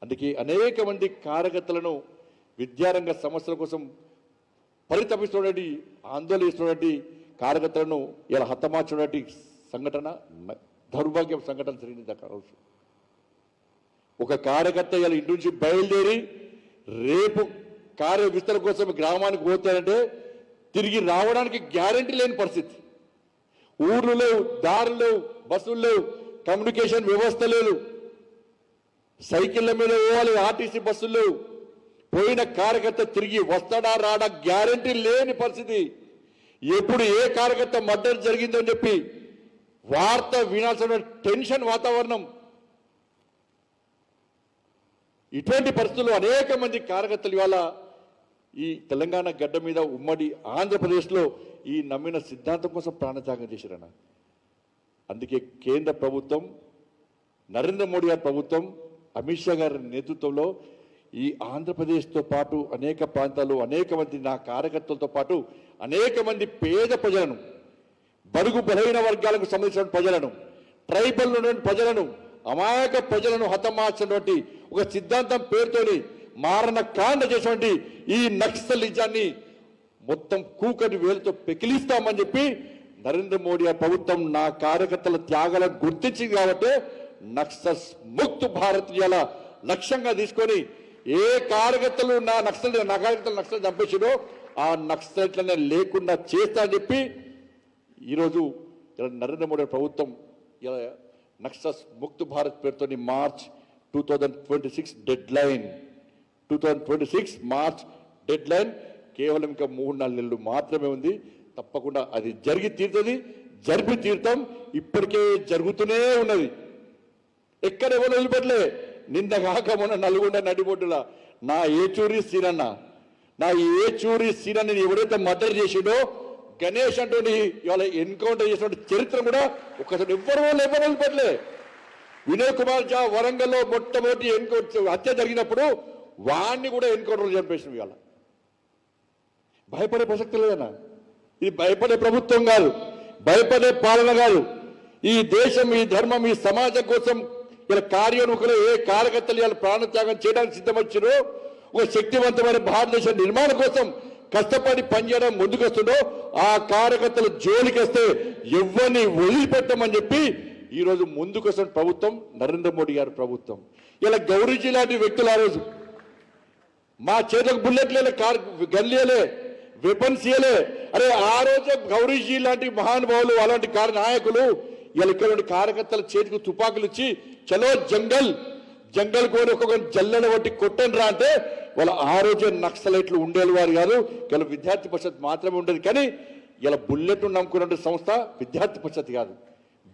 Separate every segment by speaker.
Speaker 1: అందుకే అనేక మంది కార్యకర్తలను విద్యారంగ సమస్యల కోసం పరితపిస్తున్నటువంటి ఆందోళన చేస్తున్నటువంటి కార్యకర్తలను ఇలా హతమార్చినటువంటి సంఘటన దౌర్భాగ్యం సంఘటన జరిగింది. ఒక కార్యకర్త ఇలా ఇంటి నుంచి బయలుదేరి రేపు కార్య విస్తరణ కోసం గ్రామానికి పోతారంటే తిరిగి రావడానికి గ్యారంటీ లేని పరిస్థితి. ఊర్లు లేవు, దారులు లేవు, బస్సులు లేవు, కమ్యూనికేషన్ వ్యవస్థ లేదు, సైకిళ్ళ మీద పోవాలి, ఆర్టీసీ బస్సులు లేవు. పోయిన కార్యకర్త తిరిగి వస్తాడా రాడా గ్యారంటీ లేని పరిస్థితి. ఎప్పుడు ఏ కార్యకర్త మర్డర్ జరిగిందో అని చెప్పి వార్త వినాల్సిన టెన్షన్ వాతావరణం. ఇటువంటి పరిస్థితుల్లో అనేక మంది కార్యకర్తలు ఇవాళ ఈ తెలంగాణ గడ్డ మీద ఉమ్మడి ఆంధ్రప్రదేశ్లో ఈ నమ్మిన సిద్ధాంతం కోసం ప్రాణత్యాగం చేశారన్న. అందుకే కేంద్ర ప్రభుత్వం, నరేంద్ర మోడీ గారి ప్రభుత్వం, అమిత్ షా గారి నేతృత్వంలో ఈ ఆంధ్రప్రదేశ్తో పాటు అనేక ప్రాంతాలు, అనేక మంది నా కార్యకర్తలతో పాటు అనేక మంది పేద ప్రజలను, బడుగు బలహీన వర్గాలకు సంబంధించిన ప్రజలను, ట్రైబల్ ప్రజలను, అమాయక ప్రజలను హతమార్చినటువంటి ఒక సిద్ధాంతం పేరుతోని మారణ కాండ చేసినటువంటి ఈ నక్సలిజాన్ని మొత్తం కూకటి వేలుతో పెకిలిస్తామని చెప్పి నరేంద్ర మోడీ ప్రభుత్వం నా కార్యకర్తల త్యాగాలను గుర్తించింది. కాబట్టి నక్సల్ ముక్త్ భారత్ ఇలా లక్ష్యంగా తీసుకొని ఏ కార్యకర్తలు నా కార్యకర్తలు నక్సల్ చంపేసారో ఆ నక్సలైట్లనే లేకుండా చేస్తా అని చెప్పి ఈరోజు నరేంద్ర మోడీ ప్రభుత్వం ఇలా నక్సల్ ముక్త్ భారత్ పేరుతో March 2026 dead line, 2026 March dead line కేవలం ఇంకా 3-4 నెలలు మాత్రమే ఉంది. తప్పకుండా అది జరిగి తీరుతుంది, జరిపి తీరుతాం. ఇప్పటికే జరుగుతూనే ఉన్నది, ఎక్కడ ఎవరు వదిలిపెట్టలే. నిన్న కాక మొన్న నల్గొండ నడిబొడ్డులా నా ఏచూరి సీనని ఎవరైతే మర్డర్ చేసిండో గణేష్ అంటూ ఇవాళ ఎన్కౌంటర్ చేసిన చరిత్ర కూడా ఒకసారి ఎవరు వదిలిపెట్టలే. వినయ్ కుమార్ జా వరంగల్లో మొట్టమొదటి హత్య జరిగినప్పుడు వాణ్ణి కూడా ఎన్కౌంటర్ చంపేసిన. ఇవాళ భయపడే ప్రసక్తి లేదన్నా. ఇది భయపడే ప్రభుత్వం కాదు, భయపడే పాలన కాదు. ఈ దేశం, ఈ ధర్మం, ఈ సమాజం కోసం ఇలా కార్యోన్ముఖులు ఏ కార్యకర్తలు ఇలా ప్రాణత్యాగం చేయడానికి సిద్ధమచ్చారో, ఒక శక్తివంతమైన భారతదేశ నిర్మాణం కోసం కష్టపడి పనిచేయడం ముందుకొస్తుండో ఆ కార్యకర్తలు జోలికి వస్తే ఎవరిని వదిలిపెట్టమని చెప్పి ఈరోజు ముందుకొస్తున్న ప్రభుత్వం నరేంద్ర మోడీ గారి ప్రభుత్వం. ఇలా గౌరీజీ లాంటి వ్యక్తులు ఆ రోజు మా చేతులకు బుల్లెట్లే, గన్లేలే, వెపన్స్ ఇయలే. అరే ఆ రోజు గౌరీజీ లాంటి మహానుభావులు, అలాంటి నాయకులు ఇలా ఇక్కడ కార్యకర్తల చేతికి తుపాకులు ఇచ్చి చలో జంగల్ కోరి ఒక్కొక్క జల్లెడ బట్టి కొట్టండి రా అంటే వాళ్ళ ఆ రోజే నక్సలైట్లు ఉండేది వారు కాదు, ఇలా విద్యార్థి పరిషత్ మాత్రమే ఉండేది. కానీ ఇలా బుల్లెట్ నమ్ముకున్న సంస్థ విద్యార్థి పరిషత్ కాదు,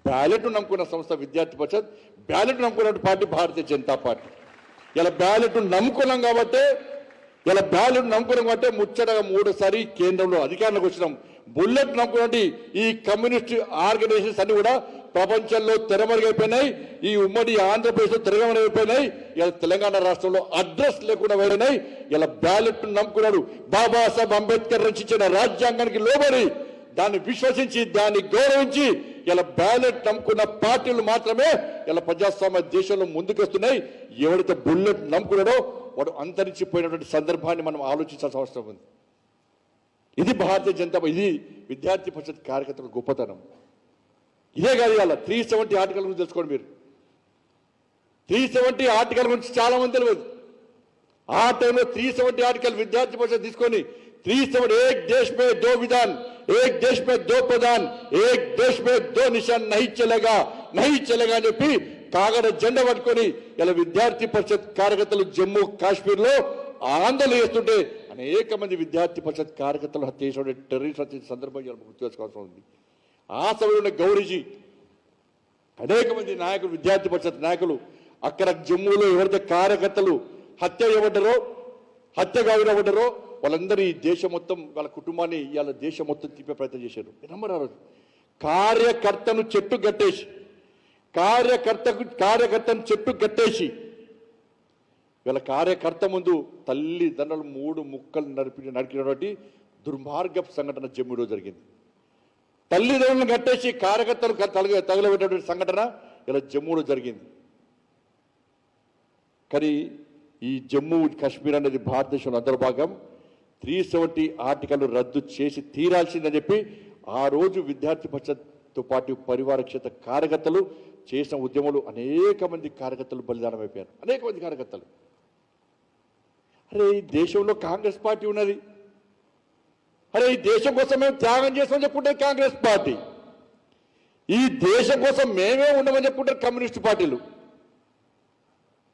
Speaker 1: బ్యాలెట్ నమ్ముకున్న సంస్థ విద్యార్థి పరిషత్, బ్యాలెట్ నమ్ముకున్న పార్టీ భారతీయ జనతా పార్టీ. ఇలా బ్యాలెట్ నమ్ముకున్నాం కాబట్టి ముచ్చటగా 3సారి కేంద్రంలో అధికారంలోకి వచ్చినాం. బుల్లెట్ నమ్ముకున్నటువంటి ఈ కమ్యూనిస్ట్ ఆర్గనైజేషన్స్ అన్ని కూడా ప్రపంచంలో తెరమరుగైపోయినాయి. ఈ ఉమ్మడి ఆంధ్రప్రదేశ్లో తెరమరుగైపోయినాయి. ఇలా తెలంగాణ రాష్ట్రంలో అడ్రస్ లేకుండా వెళ్ళినాయి. ఇలా బ్యాలెట్ నమ్ముకున్నాడు. బాబాసాహెబ్ అంబేద్కర్ రచించిన రాజ్యాంగానికి లోబడి దాన్ని విశ్వసించి దాన్ని గౌరవించి ఇలా బ్యాలెట్ నమ్ముకున్న పార్టీలు మాత్రమే ఇలా ప్రజాస్వామ్య దేశంలో ముందుకొస్తున్నాయి. ఎవరైతే బుల్లెట్ నమ్ముకున్నాడో వాడు అంతరించిపోయినటువంటి సందర్భాన్ని మనం ఆలోచించాల్సిన అవసరం ఉంది. ఇది భారతీయ జనతా, ఇది విద్యార్థి పరిషత్ కార్యకర్తల గొప్పతనం. ఇదే కాదు, ఇవాళ 370 ఆర్టికల్ గురించి తెలుసుకోండి. మీరు 370 ఆర్టికల్ గురించి చాలా మంది తెలియదు. ఆ టైంలో 370 ఆర్టికల్ విద్యార్థి పరిషత్ తీసుకొని 370 एक देश में दो विधान, एक देश में दो प्रधान, एक देश में दो निशान नहीं चलेगा అని చెప్పి కాగడ జెండా పట్టుకొని ఇలా విద్యార్థి పరిషత్ కార్యకర్తలు జమ్మూ కాశ్మీర్లో ఆందోళన చేస్తుంటే అనేక మంది విద్యార్థి పరిషత్ కార్యకర్తలు హత్య చేసిన టెర్రరిస్ట్ హత్య సందర్భంగా గుర్తు చేసుకోవాల్సి ఉంది. ఆ సమయంలో గౌరీజీ అనేక మంది నాయకులు, విద్యార్థి పరిషత్ నాయకులు అక్కడ జమ్మూలో ఎవరైతే కార్యకర్తలు హత్య కావినబడ్డారో వాళ్ళందరూ ఈ దేశం మొత్తం, వాళ్ళ కుటుంబాన్ని ఇవాళ దేశం మొత్తం తిప్పే ప్రయత్నం చేశారు. నమ్మరు ఆ రోజు కార్యకర్తను చెట్టు కట్టేసి వీళ్ళ కార్యకర్త ముందు తల్లిదండ్రులు 3 ముక్కలు నరికినటువంటి దుర్మార్గపు సంఘటన జమ్మూలో జరిగింది. తల్లిదండ్రులను కట్టేసి కార్యకర్తలు తగలబెట్టినటువంటి సంఘటన ఇలా జమ్మూలో జరిగింది. కానీ ఈ జమ్మూ కాశ్మీర్ అనేది భారతదేశంలో అంతర్భాగం. 370 ఆర్టికల్ రద్దు చేసి తీరాల్సిందని చెప్పి ఆ రోజు విద్యార్థి పరిషత్తో పాటు పరివారక్షేత్ర కార్యకర్తలు చేసిన ఉద్యమాలు అనేక మంది కార్యకర్తలు బలిదానం అయిపోయారు. అనేక మంది కార్యకర్తలు. అరే ఈ దేశంలో కాంగ్రెస్ పార్టీ ఉన్నది. అరే ఈ దేశం కోసం మేము త్యాగం చేస్తామని చెప్పుకుంటే కాంగ్రెస్ పార్టీ, ఈ దేశం కోసం మేమే ఉండమని చెప్పుకుంటారు కమ్యూనిస్టు పార్టీలు.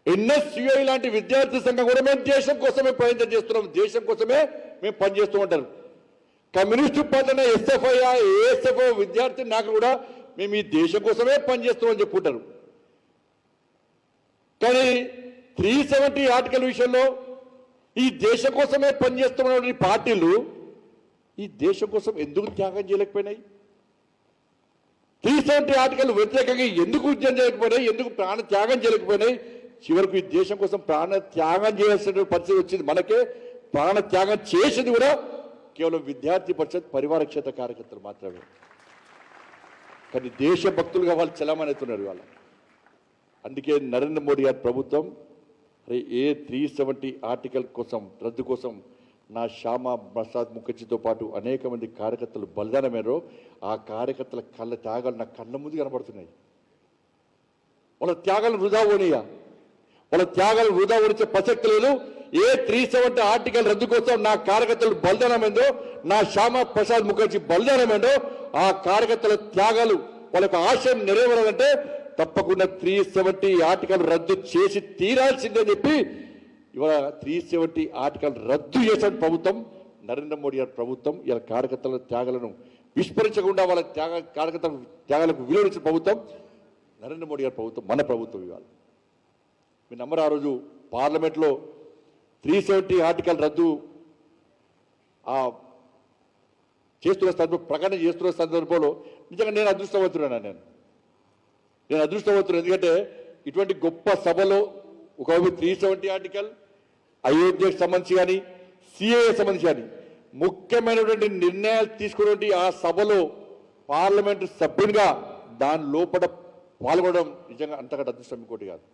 Speaker 1: ఎన్ఎస్యుఐ లాంటి విద్యార్థి సంఘం కూడా మేము దేశం కోసమే ప్రయత్నం చేస్తున్నాం, దేశం కోసమే మేము పనిచేస్తూ ఉంటారు. కమ్యూనిస్టు పార్టీ ఎస్ఎఫ్ఐ ఏఎస్ఎఫ్ఐ విద్యార్థి నాకు కూడా మేము ఈ దేశం కోసమే పనిచేస్తున్నామని చెప్పుకుంటారు. కానీ 370 ఆర్టికల్ విషయంలో ఈ దేశం కోసమే పనిచేస్తున్న పార్టీలు ఈ దేశం కోసం ఎందుకు త్యాగం చేయలేకపోయినాయి? 370 ఆర్టికల్ వ్యతిరేకంగా ఎందుకు ఉద్యమం చేయలేకపోయినాయి? ఎందుకు ప్రాణ త్యాగం చేయలేకపోయినాయి? చివరకు ఈ దేశం కోసం ప్రాణ త్యాగం చేయాల్సిన పరిస్థితి వచ్చింది. మనకే ప్రాణ త్యాగం చేసింది కూడా కేవలం విద్యార్థి పరిషత్ పరివారక్షేత్ర కార్యకర్తలు మాత్రమే. కానీ దేశభక్తులుగా వాళ్ళు చలామణి అవుతున్నారు ఇవాళ. అందుకే నరేంద్ర మోడీ గారి ప్రభుత్వం అరే ఏ 370 ఆర్టికల్ కోసం రద్దు కోసం నా శ్యామా ప్రసాద్ ముఖర్జీతో పాటు అనేక మంది కార్యకర్తలు బలిదానమేరో ఆ కార్యకర్తల కళ్ళ త్యాగాలు నా కళ్ళ ముందు కనబడుతున్నాయి. వాళ్ళ త్యాగాలను వృధా పోనీయా? వాళ్ళ త్యాగాలు వృధా ఓడించే ప్రసక్తి లేదు. ఏ 370 ఆర్టికల్ రద్దు కోసం నా కార్యకర్తలు బలిదానమైందో, నా శ్యామా ప్రసాద్ ముఖర్జీ బలిదానమైందో ఆ కార్యకర్తల త్యాగాలు వాళ్ళకి ఆశయం నెరవేరాలంటే తప్పకుండా 370 ఆర్టికల్ రద్దు చేసి తీరాల్సిందని చెప్పి ఇవాళ 370 ఆర్టికల్ రద్దు చేసిన ప్రభుత్వం నరేంద్ర మోడీ గారి ప్రభుత్వం. ఇలా కార్యకర్తల త్యాగాలను విస్మరించకుండా వాళ్ళ కార్యకర్తల త్యాగాలకు విలువనిచ్చిన ప్రభుత్వం నరేంద్ర మోడీ గారి ప్రభుత్వం, మన ప్రభుత్వం. ఇవాళ మీరు నమ్మరు, ఆ రోజు పార్లమెంట్లో 370 ఆర్టికల్ రద్దు చేస్తున్న సందర్భం ప్రకటన చేస్తున్న సందర్భంలో నిజంగా నేను అదృష్టవంతున్నాను. నేను అదృష్టవంతుడు. ఎందుకంటే ఇటువంటి గొప్ప సభలో ఒకవైపు 370 ఆర్టికల్, అయోధ్యకు సంబంధించి కానీ సిఏఏ సంబంధించి కానీ ముఖ్యమైనటువంటి నిర్ణయాలు తీసుకున్నటువంటి ఆ సభలో పార్లమెంటు సభ్యునిగా దాని లోపల పాల్గొనడం నిజంగా అంతకంటే అదృష్టం ఇంకోటి కాదు.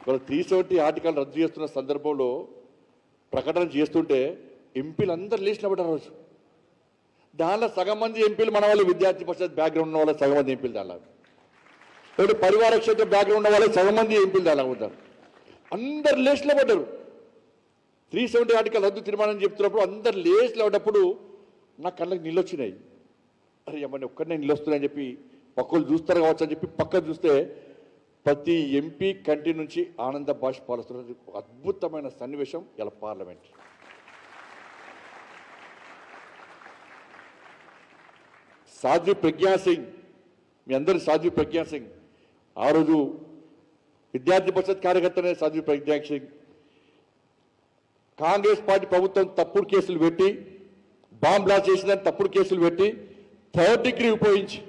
Speaker 1: ఇవాళ 370 ఆర్టికల్ రద్దు చేస్తున్న సందర్భంలో ప్రకటన చేస్తుంటే ఎంపీలు అందరూ లేచినబడ్డారు. రోజు దానిలో సగం మంది ఎంపీలు మన వాళ్ళు విద్యార్థి పరిషత్ బ్యాక్గ్రౌండ్ ఉన్న వాళ్ళకి సగం మంది ఎంపీలు దానిలో, లేకపోతే పరివార క్షేత్ర బ్యాక్గ్రౌండ్ ఉన్న వాళ్ళకి సగం మంది ఎంపీలు దానిలో ఉంటారు. అందరు లేచిలో పడ్డారు. 370 ఆర్టికల్ రద్దు తీర్మానం చెప్తున్నప్పుడు అందరు లేచిలో పడ్డప్పుడు నా కళ్ళకి నీళ్ళు వచ్చినాయి. అరే ఏమన్నా ఒక్కడనే నీళ్ళు వస్తున్నాయని చెప్పి పక్కలు చూస్తారు కావచ్చు అని చెప్పి పక్కన చూస్తే ప్రతి ఎంపీ కంటి నుంచి ఆనంద బాష్పాలుస్తున్న అద్భుతమైన సన్నివేశం ఇలా పార్లమెంట్. సాధ్వి ప్రజ్ఞా సింగ్, మీ అందరి సాధ్వి ప్రజ్ఞా సింగ్ ఆ రోజు విద్యార్థి పరిషత్ కార్యకర్తనే. సాధ్వి ప్రజ్ఞా సింగ్ కాంగ్రెస్ పార్టీ ప్రభుత్వం తప్పుడు కేసులు పెట్టి బాంబ్ బ్లాస్ట్ చేసిందని తప్పుడు కేసులు పెట్టి థర్డ్ డిగ్రీ ఉపయోగించి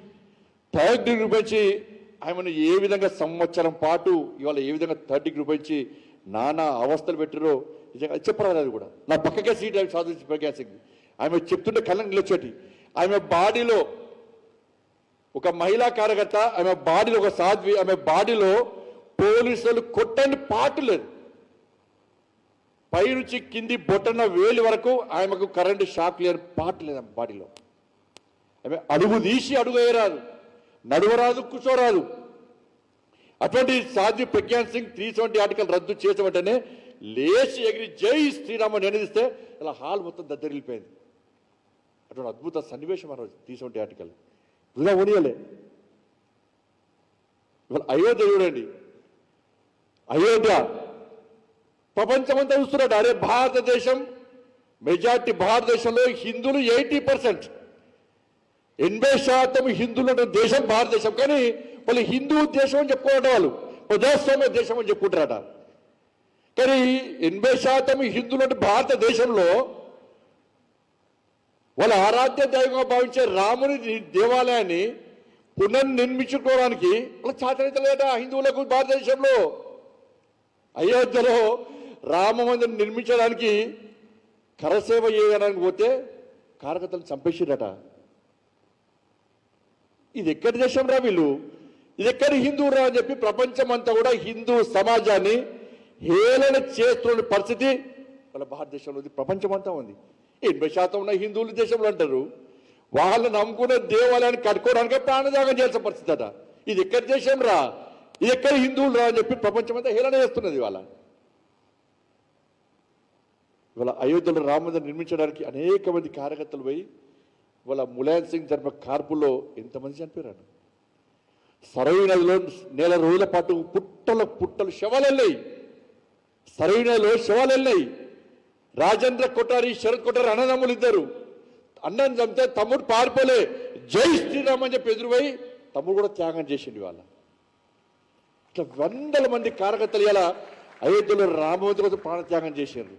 Speaker 1: ఆమెను ఏ విధంగా సంవత్సరం పాటు ఇవాళ ఏ విధంగా థర్డ్ డిగ్రీ ఉపయోగించి నానా అవస్థలు పెట్టారో నిజంగా చెప్పరాదు. అది కూడా నా పక్కకే సీట్ ఆమె సాధ్వి ప్రజ్ఞా సింగ్. ఆమె చెప్తుంటే కళ్ళని నిలొచ్చేటి. ఆమె బాడీలో ఒక మహిళా కార్యకర్త, ఆమె బాడీలో ఒక సాధ్వి, ఆమె బాడీలో పోలీసులు కొట్టని పాటు లేదు. పై నుంచి కింది బొట్టన వేలి వరకు ఆమెకు కరెంటు షాక్ లేని పాటు లేదు ఆమె బాడీలో. ఆమె అడుగు తీసి అడుగు వేయరాదు, నడవరాదు, కూర్చోరాదు. అటువంటి సాధ్వి ప్రజ్ఞా సింగ్ 370 ఆర్టికల్ రద్దు చేసిన వెంటనే లేచి ఎగిరి జై శ్రీరామ్ అని నినదిస్తే ఇలా హాల్ మొత్తం దద్దరిల్లిపోయింది. అటువంటి అద్భుత సన్నివేశం ఆ రోజు 370 ఆర్టికల్ వృధా ఓనియలే. ఇవాళ అయోధ్య చూడండి, అయోధ్య ప్రపంచమంతా చూస్తున్నాడు. అరే భారతదేశం మెజార్టీ, భారతదేశంలో హిందువులు 80%, 80% హిందువులు ఉన్న దేశం భారతదేశం. కానీ వాళ్ళు హిందూ దేశం అని చెప్పుకోవడం, వాళ్ళు ప్రజాస్వామ్య దేశం అని చెప్పుకుంటారట. కానీ 80% హిందువులు ఉన్న భారతదేశంలో వాళ్ళ ఆరాధ్య దైవంగా భావించే రాముని దేవాలయాన్ని పునర్నిర్మించుకోవడానికి వాళ్ళ చాతనైతే లేదా హిందువులకు. భారతదేశంలో అయోధ్యలో రామ మందిరం నిర్మించడానికి కరసేవ చేయడానికి పోతే కార్యకర్తలు చంపేసిరట. ఇది ఎక్కడి దేశం రా వీళ్ళు? ఇది ఎక్కడ హిందువురా అని చెప్పి ప్రపంచమంతా కూడా హిందూ సమాజాన్ని హేళన చేస్తున్న పరిస్థితి వాళ్ళ భారతదేశంలో ఉంది, ప్రపంచమంతా ఉంది. 80% ఉన్న హిందువులు దేశంలో అంటారు, వాళ్ళు నమ్ముకున్న దేవాలయాన్ని కట్టుకోవడానికి ప్రాణత్యాగం చేయాల్సిన పరిస్థితి అట. ఇది ఎక్కడ దేశం రా, ఇది ఎక్కడ హిందువులు రా అని చెప్పి ప్రపంచమంతా హేళన చేస్తున్నది. ఇవాళ అయోధ్యలో రామ మందిరం నిర్మించడానికి అనేక మంది కార్యకర్తలు పోయి ఇవాళ ములాయం సింగ్ జరిపిన కార్పుల్లో ఎంతమంది చనిపోయారు. సరయూ నదిలో నెల రోజుల పాటు పుట్టలు శవాలు వెళ్ళాయి. సరయూ నదిలో శవాలు వెళ్ళాయి. రాజేంద్ర కొఠారి, శరత్ కొఠారి అన్నదమ్ములు ఇద్దరు. అన్నని చంపితే తమ్ముడు పారిపోలే, జై శ్రీరామ్ అని చెప్పి ఎదురుపోయి తమ్ముడు కూడా త్యాగం చేసిండు. ఇవాళ ఇట్లా వందల మంది కార్యకర్తలు ఇలా అయోధ్యలో రామ మందిరం కోసం ప్రాణత్యాగం చేశారు.